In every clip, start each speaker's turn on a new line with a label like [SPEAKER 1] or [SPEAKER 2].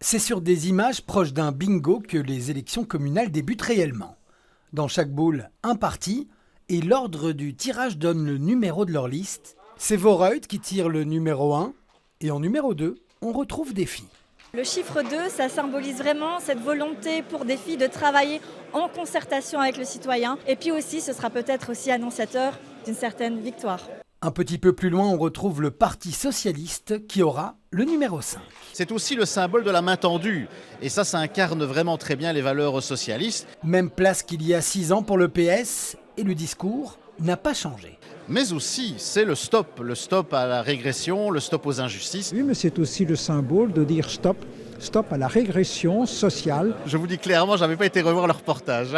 [SPEAKER 1] C'est sur des images proches d'un bingo que les élections communales débutent réellement. Dans chaque boule, un parti, et l'ordre du tirage donne le numéro de leur liste. C'est Voreut qui tire le numéro 1, et en numéro 2, on retrouve des filles.
[SPEAKER 2] Le chiffre 2, ça symbolise vraiment cette volonté pour des filles de travailler en concertation avec le citoyen. Et puis aussi, ce sera peut-être aussi annonciateur d'une certaine victoire.
[SPEAKER 1] Un petit peu plus loin, on retrouve le Parti socialiste qui aura le numéro 5.
[SPEAKER 3] C'est aussi le symbole de la main tendue. Et ça incarne vraiment très bien les valeurs socialistes.
[SPEAKER 1] Même place qu'il y a 6 ans pour le PS, et le discours n'a pas changé.
[SPEAKER 3] Mais aussi, c'est le stop à la régression, le stop aux injustices.
[SPEAKER 4] Oui, mais c'est aussi le symbole de dire stop à la régression sociale.
[SPEAKER 3] Je vous dis clairement, je n'avais pas été revoir le reportage.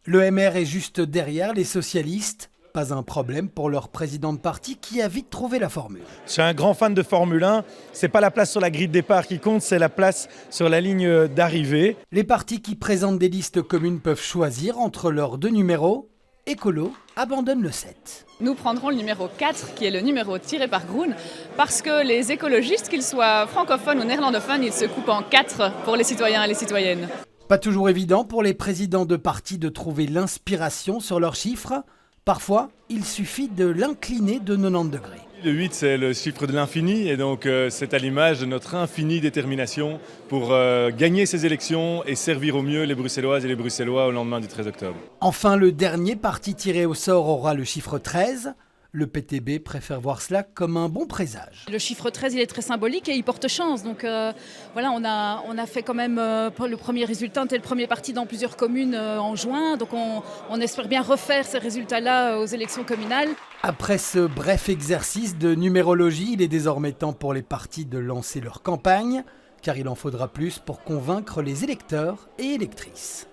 [SPEAKER 1] Le MR est juste derrière les socialistes. Pas un problème pour leur président de parti qui a vite trouvé la formule.
[SPEAKER 5] Je suis un grand fan de Formule 1. C'est pas la place sur la grille de départ qui compte, c'est la place sur la ligne d'arrivée.
[SPEAKER 1] Les partis qui présentent des listes communes peuvent choisir entre leurs 2 numéros. Écolo abandonne le 7.
[SPEAKER 6] Nous prendrons le numéro 4, qui est le numéro tiré par Groen, parce que les écologistes, qu'ils soient francophones ou néerlandophones, ils se coupent en 4 pour les citoyens et les citoyennes.
[SPEAKER 1] Pas toujours évident pour les présidents de partis de trouver l'inspiration sur leurs chiffres. Parfois, il suffit de l'incliner de 90 degrés.
[SPEAKER 7] Le 8, c'est le chiffre de l'infini et donc c'est à l'image de notre infinie détermination pour gagner ces élections et servir au mieux les Bruxelloises et les Bruxellois au lendemain du 13 octobre.
[SPEAKER 1] Enfin, le dernier parti tiré au sort aura le chiffre 13. Le PTB préfère voir cela comme un bon présage.
[SPEAKER 8] Le chiffre 13, il est très symbolique et il porte chance. Donc voilà, on a fait quand même le premier résultat. On était le premier parti dans plusieurs communes en juin. Donc on espère bien refaire ces résultats-là aux élections communales.
[SPEAKER 1] Après ce bref exercice de numérologie, il est désormais temps pour les partis de lancer leur campagne, car il en faudra plus pour convaincre les électeurs et électrices.